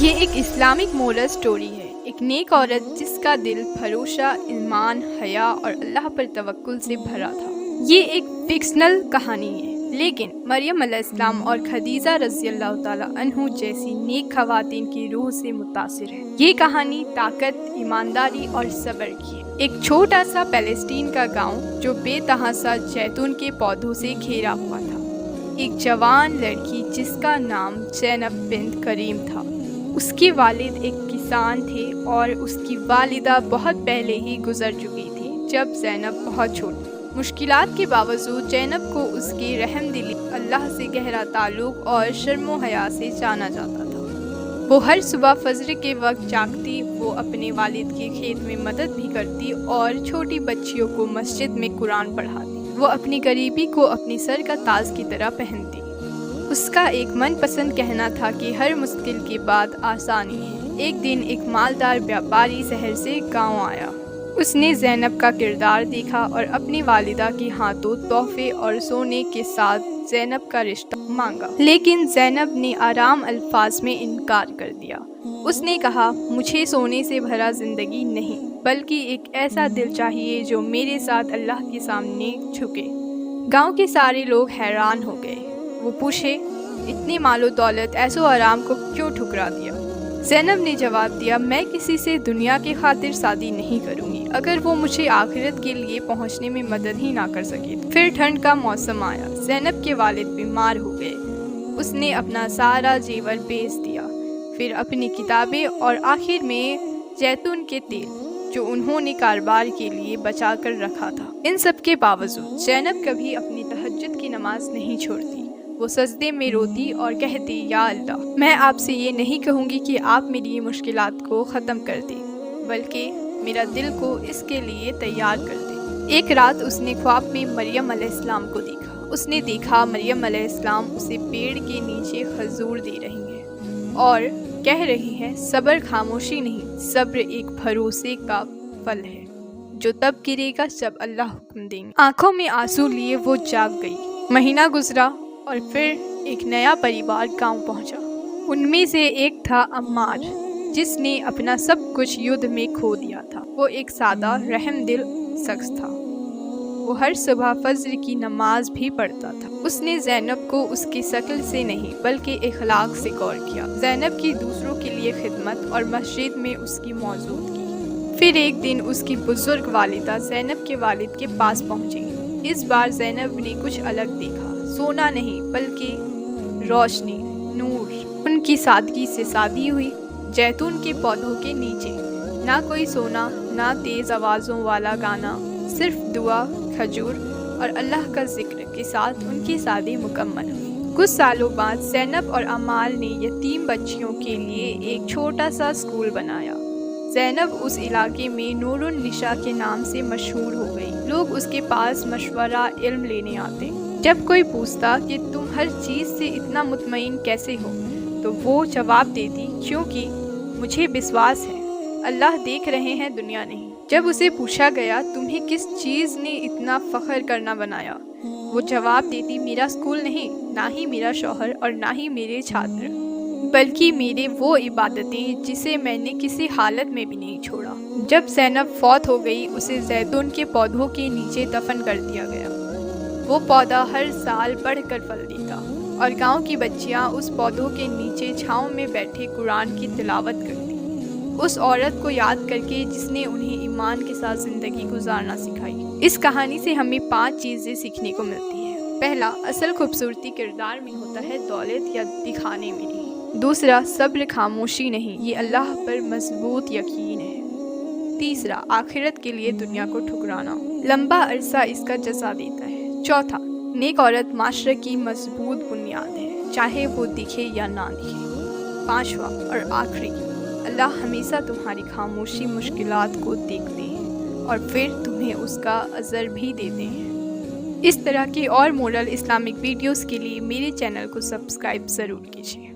یہ ایک Islamic moral story ہے، ایک نیک عورت جس کا دل بھروسہ، ایمان، حیا اور اللہ پر توکل سے بھرا تھا۔ یہ ایک فکشنل کہانی ہے، لیکن مریم علیہ السلام اور خدیجہ رضی اللہ تعالیٰ عنہ جیسی نیک خواتین کی روح سے متاثر ہے۔ یہ کہانی طاقت، ایمانداری اور صبر کی ہے۔ ایک چھوٹا سا فلسطین کا گاؤں جو بے تحاشا زیتون کے پودوں سے گھیرا ہوا تھا۔ ایک جوان لڑکی جس کا نام زینب بنت کریم تھا۔ اس کے والد ایک کسان تھے اور اس کی والدہ بہت پہلے ہی گزر چکی تھی جب زینب بہت چھوٹی۔ مشکلات کے باوجود زینب کو اس کی رحم دلی، اللہ سے گہرا تعلق اور شرم و حیا سے جانا جاتا تھا۔ وہ ہر صبح فجر کے وقت جاگتی، وہ اپنے والد کے کھیت میں مدد بھی کرتی اور چھوٹی بچیوں کو مسجد میں قرآن پڑھاتی۔ وہ اپنی غریبی کو اپنی سر کا تاج کی طرح پہنتی۔ اس کا ایک من پسند کہنا تھا کہ ہر مشکل کے بعد آسانی ہے۔ ایک دن ایک مالدار بیاپاری شہر سے گاؤں آیا۔ اس نے زینب کا کردار دیکھا اور اپنی والدہ کے ہاتھوں تحفے اور سونے کے ساتھ زینب کا رشتہ مانگا، لیکن زینب نے آرام الفاظ میں انکار کر دیا۔ اس نے کہا، مجھے سونے سے بھرا زندگی نہیں، بلکہ ایک ایسا دل چاہیے جو میرے ساتھ اللہ کے سامنے جھکے۔ گاؤں کے سارے لوگ حیران ہو گئے۔ وہ پوچھے، اتنے مال و دولت ایسو آرام کو کیوں ٹھکرا دیا؟ زینب نے جواب دیا، میں کسی سے دنیا کی خاطر شادی نہیں کروں گی اگر وہ مجھے آخرت کے لیے پہنچنے میں مدد ہی نہ کر سکے۔ پھر ٹھنڈ کا موسم آیا۔ زینب کے والد بیمار ہو گئے۔ اس نے اپنا سارا زیور بیچ دیا، پھر اپنی کتابیں اور آخر میں زیتون کے تیل جو انہوں نے کاروبار کے لیے بچا کر رکھا تھا۔ ان سب کے باوجود زینب کبھی اپنی تہجد کی نماز نہیں چھوڑتی۔ وہ سجدے میں روتی اور کہتی، یا اللہ، میں آپ سے یہ نہیں کہوں گی کہ آپ میری مشکلات کو ختم کر دیں، بلکہ میرا دل کو اس کے لیے تیار کر دیں۔ ایک رات اس نے خواب میں مریم علیہ السلام کو دیکھا۔ اس نے دیکھا مریم علیہ السلام اسے پیڑ کے نیچے کھجور دے رہی ہیں اور کہہ رہی ہیں، صبر خاموشی نہیں، صبر ایک بھروسے کا پھل ہے جو تب گرے گا جب اللہ حکم دیں گے۔ آنکھوں میں آنسو لیے وہ جاگ گئی۔ مہینہ گزرا اور پھر ایک نیا پریوار گاؤں پہنچا۔ ان میں سے ایک تھا عمار، جس نے اپنا سب کچھ یدھ میں کھو دیا تھا۔ وہ ایک سادہ رحم دل شخص تھا۔ وہ ہر صبح فجر کی نماز بھی پڑھتا تھا۔ اس نے زینب کو اس کی شکل سے نہیں بلکہ اخلاق سے غور کیا۔ زینب کی دوسروں کے لیے خدمت اور مسجد میں اس کی موجودگی۔ پھر ایک دن اس کی بزرگ والدہ زینب کے والد کے پاس پہنچی۔ اس بار زینب نے کچھ الگ دیکھا، سونا نہیں بلکہ روشنی، نور۔ ان کی سادگی سے شادی ہوئی، زیتون کے پودوں کے نیچے۔ نہ کوئی سونا، نہ تیز آوازوں والا گانا، صرف دعا، کھجور اور اللہ کا ذکر کے ساتھ ان کی شادی مکمل ہوئی۔ کچھ سالوں بعد زینب اور عمار نے یتیم بچیوں کے لیے ایک چھوٹا سا اسکول بنایا۔ زینب اس علاقے میں نور النساء کے نام سے مشہور ہو گئی۔ لوگ اس کے پاس مشورہ، علم لینے آتے۔ جب کوئی پوچھتا کہ تم ہر چیز سے اتنا مطمئن کیسے ہو، تو وہ جواب دیتی، کیونکہ مجھے وشواس ہے، اللہ دیکھ رہے ہیں، دنیا نہیں۔ جب اسے پوچھا گیا، تمہیں کس چیز نے اتنا فخر کرنا بنایا، وہ جواب دیتی، میرا اسکول نہیں، نہ ہی میرا شوہر اور نہ ہی میرے چھاتر، بلکہ میرے وہ عبادتیں جسے میں نے کسی حالت میں بھی نہیں چھوڑا۔ جب زینب فوت ہو گئی، اسے زیتون کے پودوں کے نیچے دفن کر دیا گیا۔ وہ پودا ہر سال بڑھ کر پھل دیتا اور گاؤں کی بچیاں اس پودوں کے نیچے چھاؤں میں بیٹھے قرآن کی تلاوت کرتی، اس عورت کو یاد کر کے جس نے انہیں ایمان کے ساتھ زندگی گزارنا سکھائی۔ اس کہانی سے ہمیں 5 چیزیں سیکھنے کو ملتی ہیں۔ پہلا، اصل خوبصورتی کردار میں ہوتا ہے، دولت یا دکھانے میں نہیں۔ دوسرا، صبر خاموشی نہیں، یہ اللہ پر مضبوط یقین ہے۔ تیسرا، آخرت کے لیے دنیا کو ٹھکرانا لمبا عرصہ اس کا جزا دیتا ہے۔ چوتھا، نیک عورت معاشرے کی مضبوط بنیاد ہے، چاہے وہ دکھے یا نہ دکھے۔ پانچواں اور آخری، اللہ ہمیشہ تمہاری خاموشی مشکلات کو دیکھتے ہیں اور پھر تمہیں اس کا اجر بھی دیتے ہیں۔ اس طرح کے اور مورل اسلامک ویڈیوز کے لیے میرے چینل کو سبسکرائب ضرور کیجیے۔